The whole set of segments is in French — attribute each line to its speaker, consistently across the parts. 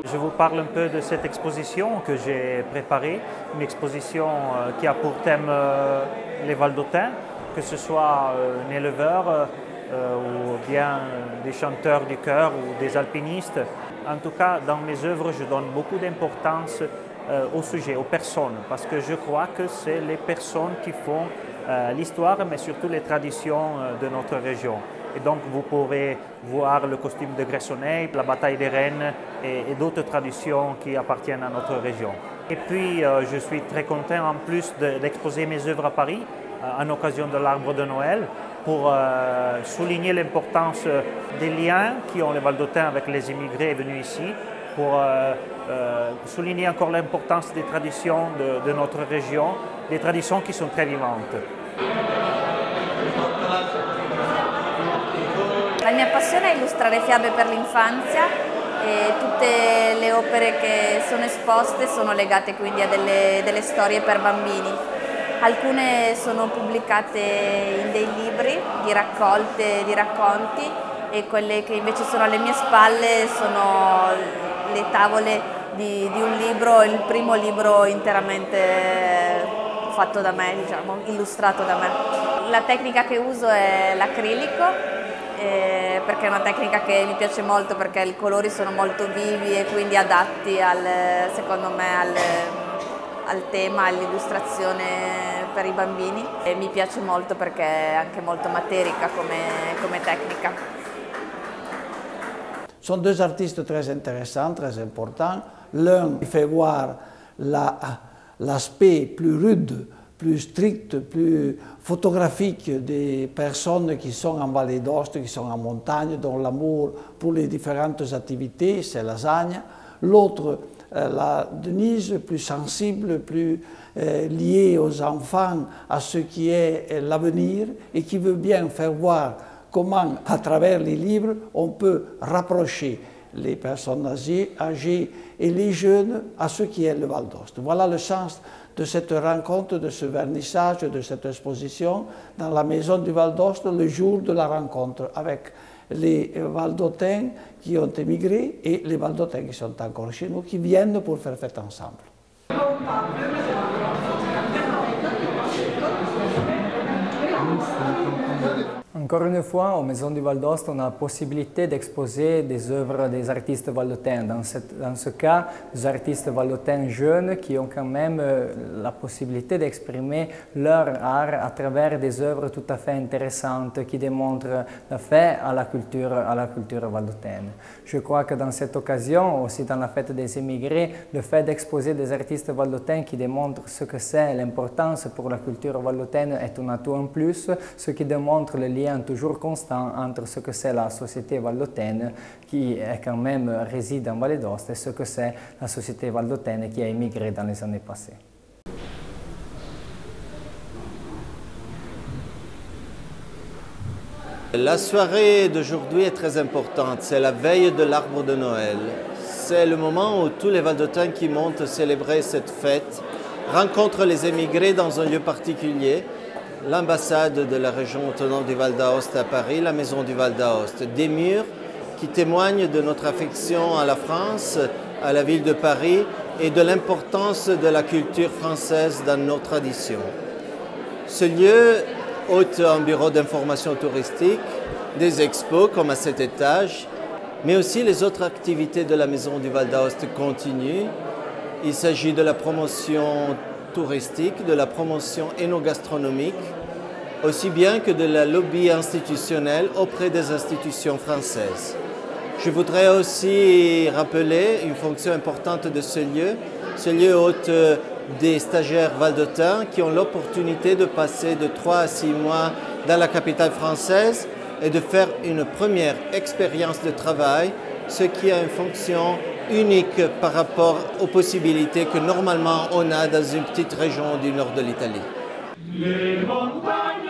Speaker 1: Je vous parle un peu de cette exposition que j'ai préparée, une exposition qui a pour thème les Valdôtains, que ce soit un éleveur ou bien des chanteurs du chœur ou des alpinistes. En tout cas, dans mes œuvres, je donne beaucoup d'importance au sujet, aux personnes, parce que je crois que c'est les personnes qui font l'histoire, mais surtout les traditions de notre région. Et donc vous pourrez voir le costume de Gressoney, la bataille des Rennes et d'autres traditions qui appartiennent à notre région. Et puis je suis très content en plus d'exposer mes œuvres à Paris en occasion de l'arbre de Noël pour souligner l'importance des liens qu'ont les Valdôtains avec les immigrés venus ici, pour souligner encore l'importance des traditions de notre région, des traditions qui sont très vivantes.
Speaker 2: La mia passione è illustrare fiabe per l'infanzia e tutte le opere che sono esposte sono legate quindi a delle storie per bambini. Alcune sono pubblicate in dei libri di raccolte di racconti e quelle che invece sono alle mie spalle sono le tavole di un libro, il primo libro interamente fatto da me, diciamo, illustrato da me. La tecnica che uso è l'acrilico, perché è una tecnica che mi piace molto perché i colori sono molto vivi e quindi adatti secondo me al tema, all'illustrazione per i bambini, e mi piace molto perché è anche molto materica come tecnica.
Speaker 3: Ce sont deux artistes très intéressants, très importants. L'un fait voir l'aspect plus rude, plus strict, plus photographique des personnes qui sont en Vallée d'Aoste, qui sont en montagne, dont l'amour pour les différentes activités, c'est lasagne. L'autre, la Denise, plus sensible, plus liée aux enfants, à ce qui est l'avenir, et qui veut bien faire voir comment, à travers les livres, on peut rapprocher les personnes âgées et les jeunes à ce qui est le Val d'Aoste. Voilà le sens de cette rencontre, de ce vernissage, de cette exposition dans la maison du Val d'Aoste le jour de la rencontre avec les Valdôtains qui ont émigré et les Valdôtains qui sont encore chez nous, qui viennent pour faire fête ensemble.
Speaker 4: Encore une fois, aux Maisons du Val d'Aoste, on a la possibilité d'exposer des œuvres des artistes valdôtains. Dans ce cas, des artistes valdôtains jeunes qui ont quand même la possibilité d'exprimer leur art à travers des œuvres tout à fait intéressantes qui démontrent la fête à la culture valdôtaine. Je crois que dans cette occasion, aussi dans la fête des émigrés, le fait d'exposer des artistes valdôtains qui démontrent ce que c'est l'importance pour la culture valdôtaine est un atout en plus, ce qui démontre le lien toujours constant entre ce que c'est la société valdôtaine qui est quand même réside en Vallée d'Aoste et ce que c'est la société valdôtaine qui a émigré dans les années passées.
Speaker 5: La soirée d'aujourd'hui est très importante, c'est la veille de l'arbre de Noël. C'est le moment où tous les Valdôtains qui montent célébrer cette fête rencontrent les émigrés dans un lieu particulier, l'ambassade de la région autonome du Val d'Aoste à Paris, la maison du Val d'Aoste. Des murs qui témoignent de notre affection à la France, à la ville de Paris et de l'importance de la culture française dans nos traditions. Ce lieu hôte un bureau d'information touristique, des expos comme à cet étage, mais aussi les autres activités de la maison du Val d'Aoste continuent. Il s'agit de la promotion touristique, de la promotion énogastronomique, aussi bien que de la lobby institutionnelle auprès des institutions françaises. Je voudrais aussi rappeler une fonction importante de ce lieu. Ce lieu hôte des stagiaires valdôtains qui ont l'opportunité de passer de 3 à 6 mois dans la capitale française et de faire une première expérience de travail, ce qui a une fonction unique par rapport aux possibilités que normalement on a dans une petite région du nord de l'Italie. Les montagnes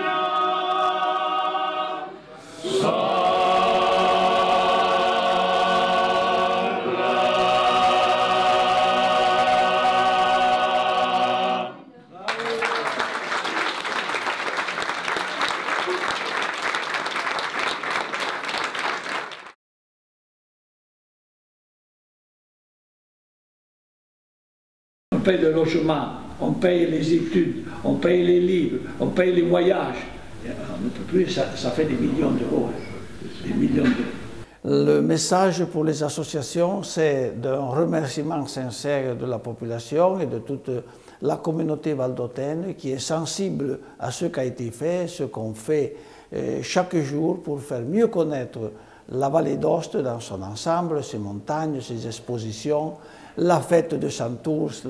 Speaker 3: On paye le logement, on paye les études, on paye les livres, on paye les voyages. On ne peut plus, ça fait des millions d'euros. Des millions d'euros. Le message pour les associations, c'est d'un remerciement sincère de la population et de toute la communauté valdôtaine qui est sensible à ce qui a été fait, ce qu'on fait chaque jour pour faire mieux connaître la vallée d'Aoste dans son ensemble, ses montagnes, ses expositions, la fête de Santurce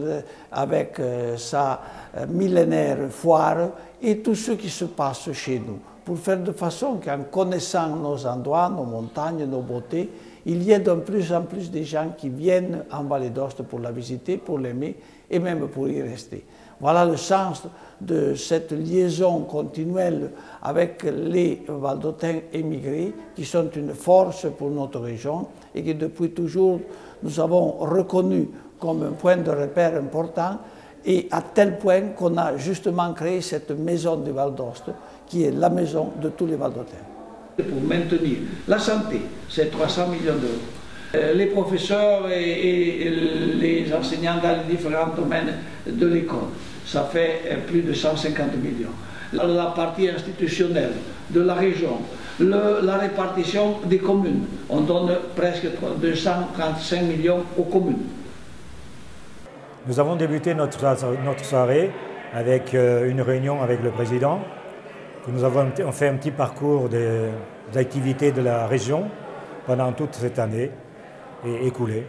Speaker 3: avec sa millénaire foire et tout ce qui se passe chez nous, pour faire de façon qu'en connaissant nos endroits, nos montagnes, nos beautés, il y ait de plus en plus de gens qui viennent en Vallée d'Aoste pour la visiter, pour l'aimer et même pour y rester. Voilà le sens de cette liaison continuelle avec les Valdôtains émigrés qui sont une force pour notre région et que depuis toujours nous avons reconnu comme un point de repère important et à tel point qu'on a justement créé cette maison de Val d'Aoste qui est la maison de tous les Valdôtains. Pour maintenir la santé, c'est 300 millions d'euros. Les professeurs et les enseignants dans les différents domaines de l'école, ça fait plus de 150 millions. La partie institutionnelle de la région, la répartition des communes, on donne presque 235 millions aux communes.
Speaker 6: Nous avons débuté notre soirée avec une réunion avec le président. Nous avons fait un petit parcours des activités de la région pendant toute cette année et écoulée.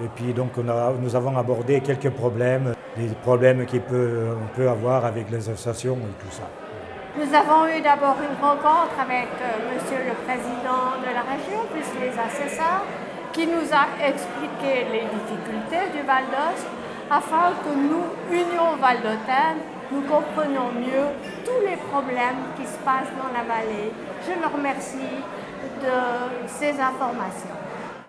Speaker 6: Et puis donc nous avons abordé quelques problèmes, des problèmes qu'on peut avoir avec les associations et tout ça.
Speaker 7: Nous avons eu d'abord une rencontre avec Monsieur le Président de la région, plus les assesseurs, qui nous a expliqué les difficultés du Val d'Aoste, afin que nous, Union Valdôtaine, nous comprenions mieux tous les problèmes qui se passent dans la vallée. Je le remercie de ces informations.